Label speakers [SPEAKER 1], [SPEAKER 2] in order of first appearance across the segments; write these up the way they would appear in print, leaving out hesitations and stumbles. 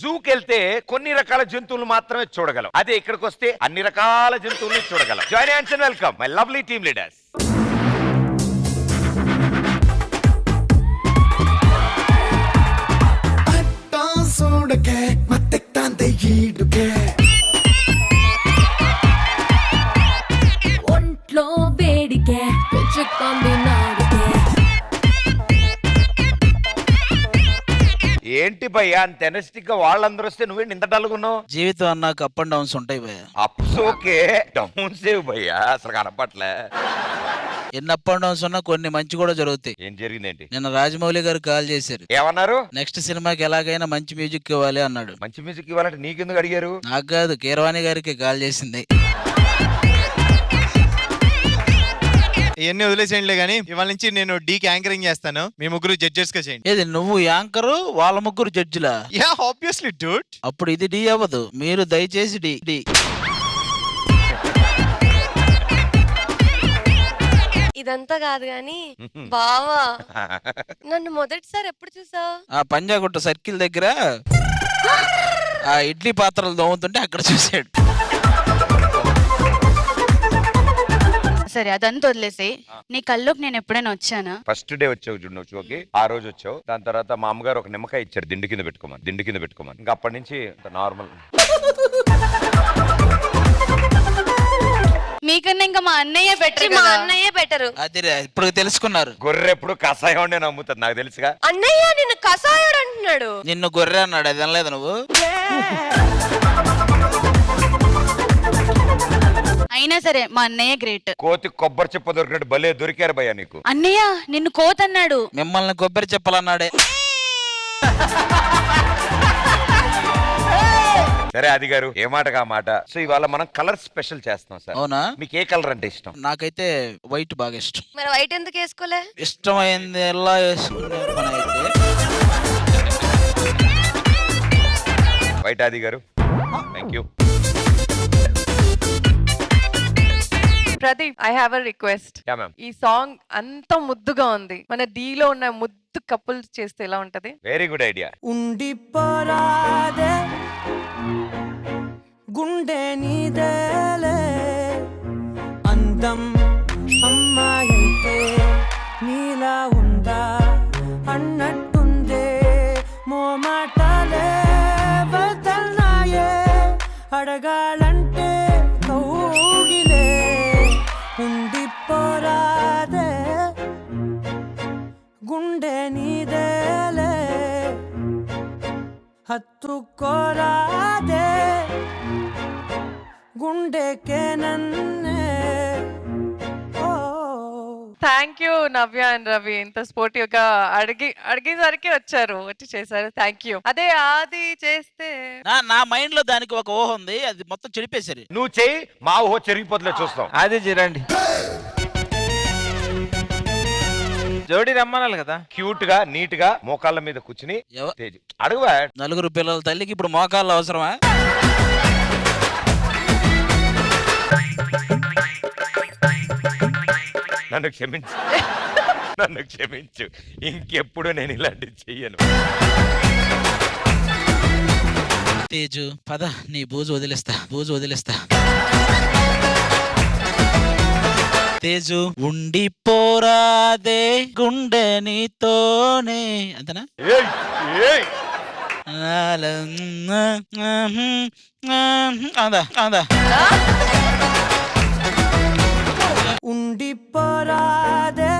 [SPEAKER 1] జూకి వెళ్తే కొన్ని రకాల జంతువులు మాత్రమే చూడగలం. అదే ఇక్కడికి వస్తే అన్ని రకాల జంతువుల్ని చూడగలం. Join hands and welcome my lovely team leaders.
[SPEAKER 2] ఒంట్లో వేడికే పెంచుకుంది నాడికే.
[SPEAKER 1] ఏంటి భయ్యా అంత ఎనర్జెటిక్ గా వాళ్ళందరూ వస్తే నువ్వేంటి ఇంత డల్గున్నావు?
[SPEAKER 3] జీవితం అన్నాక అప్ అండ్ డౌన్స్ ఉంటాయి భయ్య.
[SPEAKER 1] అప్స్ ఓకే, డౌన్ సేవ్ భయ్యా అసలు కనపట్లే.
[SPEAKER 3] ఎన్ని అప్ అండ్ డౌన్స్ ఉన్నా కొన్ని మంచి కూడా జరుగుతాయి.
[SPEAKER 1] ఏం జరిగిందేంటి?
[SPEAKER 3] నిన్న రాజమౌళి గారు కాల్ చేశారు.
[SPEAKER 1] ఏమన్నారు?
[SPEAKER 3] నెక్స్ట్ సినిమాకి ఎలాగైనా మంచి మ్యూజిక్ ఇవ్వాలి అన్నాడు.
[SPEAKER 1] మంచి మ్యూజిక్ ఇవ్వాలంటే నీకెందుకు అడిగారు?
[SPEAKER 3] నాకు కాదు, కీరవాణి గారికి కాల్ చేసింది.
[SPEAKER 4] ఇవన్నీ వదిలేసేయండిలే గానీ ఇవాళ నుంచి నేను డీకి యాంకరింగ్ చేస్తాను. మీ ముగ్గురు జడ్జెస్ గా చేయండి.
[SPEAKER 3] ఏది నువ్వు యాంకరు, వాళ్ళ ముగ్గురు జడ్జిలా?
[SPEAKER 4] Yeah obviously Dude.
[SPEAKER 3] అప్పుడు ఇది డి అవ్వదు. మీరు దయచేసి డి డి.
[SPEAKER 5] ఇదంతా కాదు గాని బావా, నన్ను మొదటిసారి ఎప్పుడు చూసావు?
[SPEAKER 3] ఆ పంజాగుట్ట సర్కిల్ దగ్గర ఆ ఇడ్లీ పాత్రలు దోముతుంటే అక్కడ చూసాడు.
[SPEAKER 6] సరే అదంతా వదిలేసి, నీ కల్లోకి నేను ఎప్పుడైనా వచ్చానా?
[SPEAKER 1] ఫస్ట్ డే వచ్చావు చూడు నువ్వు, ఓకే ఆ రోజు వచ్చావు. దాని తర్వాత మా అమ్మగారు ఒక నిమ్మకాయ ఇచ్చారు దిండు కింద పెట్టుకోమని. ఇంకా అప్పటి నుంచి నార్మల్.
[SPEAKER 6] మీకన్నా ఇంకా మా అన్నయ్య బెటర్.
[SPEAKER 5] మా అన్నయ్యే బెటరు.
[SPEAKER 3] అది ఇప్పుడు తెలుసుకున్నారు.
[SPEAKER 1] గొర్రె ఎప్పుడు కషాయం ఉండే నమ్ముతుంది నాకు తెలుసుగా.
[SPEAKER 5] అన్నయ్య నిన్ను కసాయుడు అంటున్నాడు.
[SPEAKER 3] నిన్ను గొర్రె అన్నాడు, అది అనలేదు నువ్వు.
[SPEAKER 6] అయినా సరే మా అన్నయ్య గ్రేట్.
[SPEAKER 1] కోతి కొబ్బరి చెప్ప దొరికినట్టు భలే దొరికారు భయ్యా నీకు.
[SPEAKER 6] అన్నయ్య నిన్ను కోత్ అన్నాడు.
[SPEAKER 3] మిమ్మల్ని కొబ్బరి చెప్పాలన్నాడే.
[SPEAKER 1] సరే అది గారు ఏ మాటగా మాట. సో ఇవాళ మనం కలర్ స్పెషల్ చేస్తున్నాం సార్.
[SPEAKER 3] అవునా?
[SPEAKER 1] మీకు ఏ కలర్ అంటే ఇష్టం?
[SPEAKER 3] నాకైతే వైట్ బాగా ఇష్టం.
[SPEAKER 5] మరి వైట్ ఎందుకు వేసుకోలే?
[SPEAKER 3] ఇష్టమైంది ఎలా వేసుకునే పని అయితే
[SPEAKER 1] వైట్. అది గారు thank you.
[SPEAKER 7] Pradeep, I have a request.
[SPEAKER 1] Yeah ma'am.
[SPEAKER 7] ఈ సాంగ్ అంత ముద్దుగా ఉంది. మన డీలో ఉన్న ముద్దు కపుల్ చేస్తే ఎలా ఉంటది?
[SPEAKER 1] Very good idea.
[SPEAKER 8] ఉండిపోరాదే గుండె నీదేలే అందం అమ్మాయితే నీలా ఉందా అన్నట్టుందే మోమాటలే వదల్నాయే అడగాలంటే కౌగిలే ఉండిపోరాదే గుండె నీదేలే హత్తుకోరాదే గుండెకే నన్నే.
[SPEAKER 7] Thank you Navya and Ravi, ఇంత స్పోర్టివ్ గా అడిగేసరికి వచ్చి చేశారు. Thank you. అదే ఆది చేస్తే
[SPEAKER 3] నా మైండ్ లో దానికి ఒక ఊహ ఉంది, అది మొత్తం చెడిపేశారు.
[SPEAKER 1] నువ్వు చెయ్యి, మా ఊహ చెరిగిపోతులే చూస్తాం.
[SPEAKER 4] అదే చేరండి. జోడి రమ్మనాలి కదా.
[SPEAKER 1] క్యూట్ గా నీట్ గా మోకాళ్ళ మీద కూర్చుని అడుగువా.
[SPEAKER 3] నలుగురు పిల్లల తల్లికి ఇప్పుడు మోకాళ్ళు అవసరమా?
[SPEAKER 1] నన్ను క్షమించు, ఇంకెప్పుడు నేను ఇలాంటివి చెయ్యను.
[SPEAKER 3] తేజు పద, నీ బూజు వదిలేస్తా. తేజు ఉండిపోరాదే గుండె నీతోనే అంతనా? అదా
[SPEAKER 8] ఉండిపోరాదే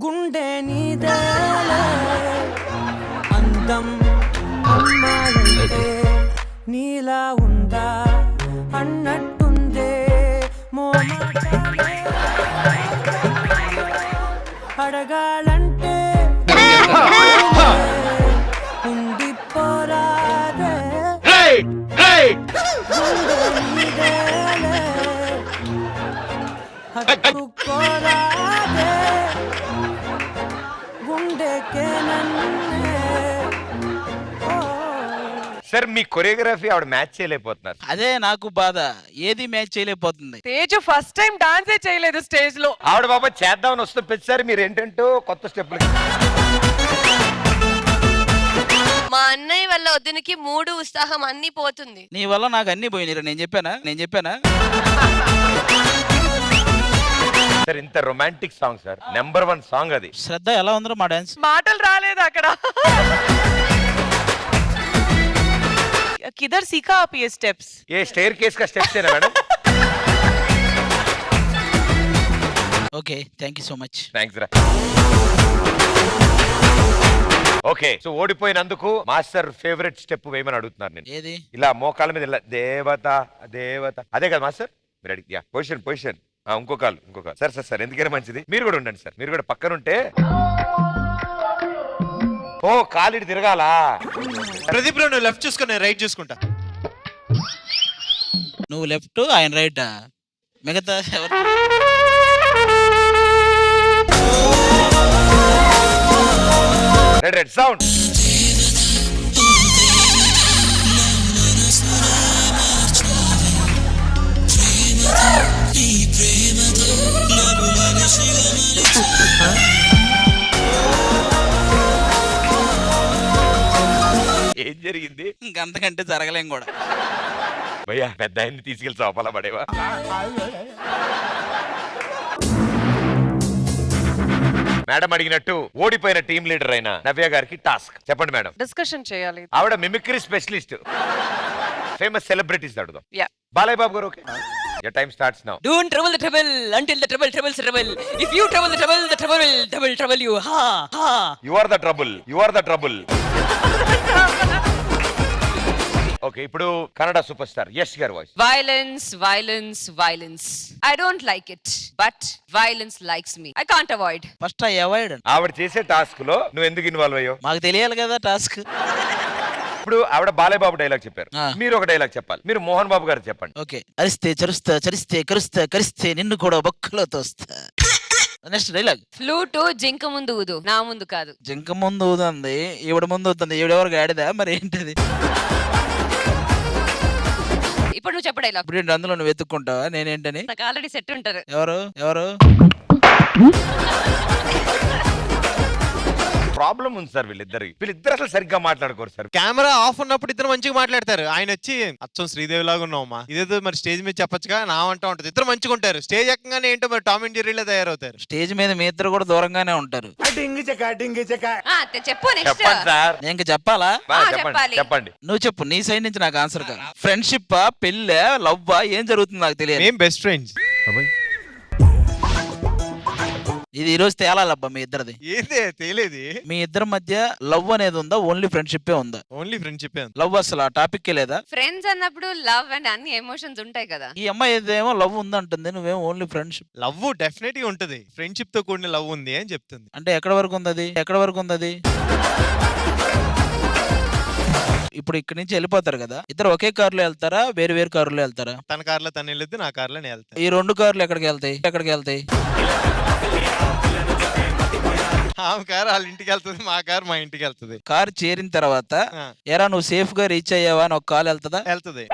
[SPEAKER 8] గుండె నీదేలే అందం అమ్మాయితే నీలా ఉందా అన్నట్టుందే మోమాటలే అడగాలంటే ఉండిపోరాదే గుండె నీదేలే హత్తుకోరాదే గుండెకే నన్నే.
[SPEAKER 1] సార్ మీ కొరియోగ్రఫీ ఆవిడ మ్యాచ్ చేయలేకపోతున్నారు.
[SPEAKER 3] అదే నాకు బాధ, ఏది మ్యాచ్ చేయలేకపోతుంది.
[SPEAKER 7] తేజు ఫస్ట్ టైం డాన్సే చేయలేదు స్టేజ్ లో.
[SPEAKER 1] ఆవిడ బాబా చేద్దామని వస్తే ప్రతిసారి మీరు ఏంటంటూ కొత్త స్టెప్లు.
[SPEAKER 5] మా అన్నయ్య వద్దునికి మూడు ఉత్సాహం అన్ని పోతుంది.
[SPEAKER 3] నీ వల్ల నాకు అన్ని పోయినాయి. నేను చెప్పానా
[SPEAKER 1] సార్ ఇంత romantic song sir, number 1 song అది.
[SPEAKER 3] శ్రద్ధ ఎలా ఉందో మా డాన్స్.
[SPEAKER 7] మాటలు రాలేదు అక్కడ. किधर सीखा आप ये स्टेप्स?
[SPEAKER 1] ఏ స్టేర్ కేస్ కా స్టెప్స్ ఏనా madam?
[SPEAKER 3] Okay, thank you so much.
[SPEAKER 1] Thanks రా. ఓకే, సో ఓడిపోయినందుకు మాస్టర్ ఫేవరెట్ స్టెప్ వేయమని అడుగుతున్నారు నేను.
[SPEAKER 3] ఏది?
[SPEAKER 1] ఇలా మోకాల మీద ఇలా దేవత దేవత, అదే కదా మాస్టర్ మీరు అడిగి. యా, పొజిషన్ ఇంకో కాలు. సార్ ఎందుకైనా మంచిది మీరు కూడా ఉండండి సార్, మీరు కూడా పక్కన ఉంటే. ఓ కాలిడి తిరగాల.
[SPEAKER 4] ప్రదీప్ రావు నువ్వు లెఫ్ట్ చూసుకుని రైట్ చూసుకుంటా.
[SPEAKER 3] నువ్వు లెఫ్ట్, ఆయన రైట్. మిగతా ఎవరు?
[SPEAKER 1] Red sound. ఏం జరిగింది?
[SPEAKER 3] ఇంకంతకంటే జరగలేం కూడా.
[SPEAKER 1] భయ్యా పెద్ద ఆయన్ని తీసుకెళ్లి చోపాల పడేవా? మేడం అడిగినట్టు ఓడిపోయిన టీం లీడర్ అయిన నవ్య గారికి టాస్క్ చెప్పండి మేడం.
[SPEAKER 7] డిస్కషన్ చేయాలి.
[SPEAKER 1] ఆవిడ మిమిక్రీ స్పెషలిస్ట్, ఫేమస్ సెలబ్రిటీస్ అడుగుదాం.
[SPEAKER 7] Yeah.
[SPEAKER 1] బాలయ్య బాబు గారు okay. Your time starts now.
[SPEAKER 9] Don't trouble the trouble until the trouble troubles the trouble. If you trouble the trouble will trouble you. Ha ha.
[SPEAKER 1] You are the trouble. You are the trouble. Okay, ఇప్పుడు Kannada super star Yash గారి voice.
[SPEAKER 9] Violence. I don't like it, but violence likes me. I can't avoid.
[SPEAKER 3] First avoid.
[SPEAKER 1] ఆవిడ చేసే task లో నువ్వు ఎందుకు involve అయ్యో?
[SPEAKER 3] మాకు తెలియాలి కదా టాస్క్.
[SPEAKER 1] ఇప్పుడు ఆవిడ బాలయ్య బాబు డైలాగ్ చెప్పారు,
[SPEAKER 3] ఆ.
[SPEAKER 1] మీరు ఒక డైలాగ్ చెప్పాలి. మీరు మోహన్ బాబు గారు చెప్పండి.
[SPEAKER 3] ఓకే. అరిస్తే చరుస్తా, చరిస్తే కరుస్తా, కరిస్తే నిన్ను కూడా బొక్కలో తోస్తా. Next dialogue.
[SPEAKER 9] ఫ్లూటు జింక ముందు ఊదు, నా ముందు కాదు.
[SPEAKER 3] జింక ముందు ఊదుంది, ఈవిడ ముందు ఊదుంది. ఈవిడెవరు గాడిదా మరి ఏంటిది?
[SPEAKER 9] ఇప్పుడు నువ్వు చెప్పు డైలాగ్.
[SPEAKER 3] ఇప్పుడు ఏంటి అందులో నువ్వు వెతుక్కుంటావా నేనేంటని?
[SPEAKER 9] నాకు ఆల్రెడీ సెట్ ఉంటారు.
[SPEAKER 3] ఎవరు?
[SPEAKER 1] ప్రాబ్లం ఉంది సార్ వీళ్ళిద్దరు అసలు సరిగ్గా మాట్లాడుకోరు సార్.
[SPEAKER 4] కెమెరా ఆఫ్ ఉన్నప్పుడు ఇద్దరు మంచిగా మాట్లాడతారు. ఆయన వచ్చి అచ్చం శ్రీదేవి లాగా ఉన్నావమ్మా, ఇదేదో మరి స్టేజ్ మీద చెప్పొచ్చుగా నా అంటా ఉంటది. ఇద్దరు మంచిగా ఉంటారు. స్టేజ్ ఎక్కగానే ఏంటో మరి టామ్ అండ్ జెర్రీలా తయారవుతారు.
[SPEAKER 3] స్టేజ్ మీద మీ ఇద్దరు కూడా దూరంగానే ఉంటారు.
[SPEAKER 9] చెప్పు నెక్స్ట్.
[SPEAKER 1] చెప్పండి సార్.
[SPEAKER 3] నేను ఇంకా చెప్పాలా?
[SPEAKER 9] చెప్పాలి.
[SPEAKER 1] చెప్పండి.
[SPEAKER 3] నువ్వు చెప్పు, నీ సైడ్ నుంచి నాకు ఆన్సర్ గా. ఫ్రెండ్షిప్ పెళ్ళే లవ్వా ఏం జరుగుతుంది నాకు తెలియదు.
[SPEAKER 4] మేం బెస్ట్ ఫ్రెండ్స్.
[SPEAKER 3] ఇది ఈ రోజు తేలాలబ్బా మీ ఇద్దరిది.
[SPEAKER 4] ఏందే తేలేది?
[SPEAKER 3] మీ ఇద్దరి మధ్య లవ్ అనేది ఉందా, ఓన్లీ ఫ్రెండ్షిప్ ఉందా?
[SPEAKER 4] Only friendship.
[SPEAKER 3] లవ్ అసలు ఆ టాపిక్ లేదా?
[SPEAKER 9] ఫ్రెండ్స్ అన్నప్పుడు లవ్ అండ్ అన్ని ఎమోషన్స్ ఉంటాయి కదా.
[SPEAKER 3] ఈ అమ్మాయి ఏదేమో లవ్ ఉందంటుంది, నువ్వేమో ఓన్లీ ఫ్రెండ్షిప్.
[SPEAKER 4] లవ్ డెఫినెట్ గా ఉంటది, ఫ్రెండ్షిప్ తో కూడిన లవ్ ఉంది అని చెప్తుంది.
[SPEAKER 3] అంటే ఎక్కడ వరకు ఉంది అది? ఇప్పుడు ఇక్కడి నుంచి వెళ్ళిపోతారు కదా, ఇద్దరు ఒకే కారులో వెళ్తారా, వేరు వేరు కారులో వెళ్తారా?
[SPEAKER 4] తన కార్లో తను వెళ్ళొద్దు, నా కార్లో నేను వెళ్తాను.
[SPEAKER 3] ఈ రెండు కార్లు ఎక్కడికి వెళ్తాయి?
[SPEAKER 4] ఆమె కారు వాళ్ళ ఇంటికి వెళ్తుంది, మా కారు మా ఇంటికి వెళ్తుంది.
[SPEAKER 3] కారు చేరిన తర్వాత
[SPEAKER 4] ఆ.
[SPEAKER 3] ఎరా నువ్వు సేఫ్ గా రీచ్ అయ్యావా అని ఒక కాల్ వెళ్తుందా?
[SPEAKER 4] వెళ్తుంది.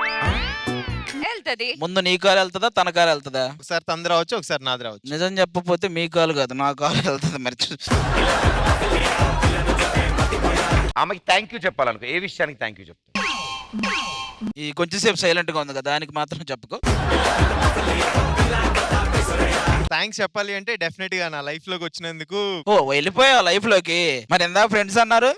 [SPEAKER 9] వెళ్తది.
[SPEAKER 3] ముందు నీ కారు వెళ్తుందా, తన కారు వెళ్తుందా?
[SPEAKER 4] ఒకసారి తంది రావచ్చు, ఒకసారి నాది రావచ్చు.
[SPEAKER 3] నిజం చెప్పకపోతే మీ కాలు కాదు, నా కాలు వెళ్తుంది. మరి
[SPEAKER 1] ఆమెకి థ్యాంక్ యూ చెప్పాలనుకో, ఏ విషయానికి థ్యాంక్ యూ చెప్తా?
[SPEAKER 3] ఈ కొంచెంసేపు సైలెంట్ గా ఉంది కదా, దానికి మాత్రం చెప్పుకో.
[SPEAKER 4] థ్యాంక్స్ చెప్పాలి అంటే డెఫినెట్ గా నా లైఫ్ లోకి వచ్చినందుకు.
[SPEAKER 3] ఓ వెళ్ళిపోయావు లైఫ్ లోకి. మరి ఎందా ఫ్రెండ్స్ అన్నారు.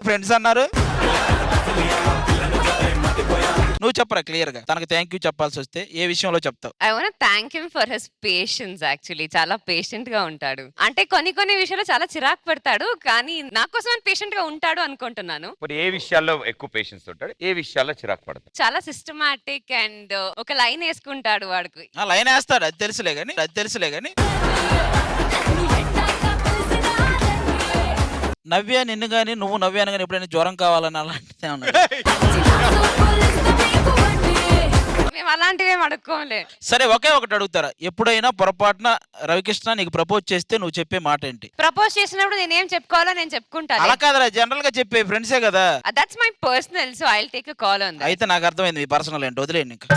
[SPEAKER 3] నువ్వు చెప్పరా క్లియర్ గా. తనకు థ్యాంక్ యూ చెప్పాల్సి వస్తే ఏ విషయంలో చెప్తావు?
[SPEAKER 9] I want thank him for his patience. Actually చాలా పేషెంట్ గా ఉంటాడు. అంటే కొన్ని విషయాలు చాలా చిరాకు పెడతాడు, కానీ నా కోసం పేషెంట్ గా ఉంటాడు అనుకుంటున్నాను.
[SPEAKER 1] మరి ఏ విషయాల్లో ఎక్కువ పేషెన్స్ ఉంటాడు, ఏ విషయాల్లో చిరాకు పడతాడు?
[SPEAKER 9] చాలా సిస్టమాటిక్ అండ్ ఒక లైన్ వేసుకుంటాడు వాడికి.
[SPEAKER 3] ఆ లైన్ వేస్తాడు, అది తెలుసులే గాని. నవ్య నిన్ను గాని, నువ్వు నవ్యాను గాని ఎప్పుడైనా జ్వరం కావాలని అలాంటిదే ఉన్నది?
[SPEAKER 9] మేము అలాంటివి ఏం అడుక్కోలే.
[SPEAKER 3] సరే, ఒకే ఒకటి అడుగుతారా, ఎప్పుడైనా పొరపాటున రవికృష్ణ నీకు ప్రపోజ్ చేస్తే నువ్వు చెప్పే మాట ఏంటి?
[SPEAKER 9] ప్రపోజ్ చేసినప్పుడు నేనేం చెప్పుకోవాలో నేను చెప్పుకుంటాను.
[SPEAKER 3] అలా కాదురా, జనరల్ గా చెప్పే ఫ్రెండ్సే కదా.
[SPEAKER 9] That's my personal, so I will take a call on that.
[SPEAKER 3] అయితే నాకు అర్థమైంది మీ పర్సనల్ ఏంటి, వదిలేండి ఇంకా.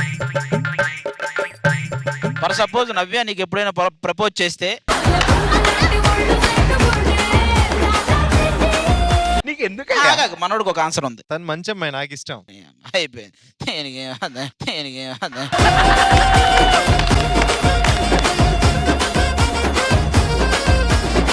[SPEAKER 3] ఫర్ సపోజ్ నవ్య నీకు ఎప్పుడైనా ప్రపోజ్ చేస్తే
[SPEAKER 1] నీకు మనోడికి ఎందుకు
[SPEAKER 3] ఆగాగు, మనోడికి ఒక ఆన్సర్ ఉంది.
[SPEAKER 4] తను మంచి అమ్మాయి, నాకు ఇష్టం.
[SPEAKER 3] అయిపోయింది.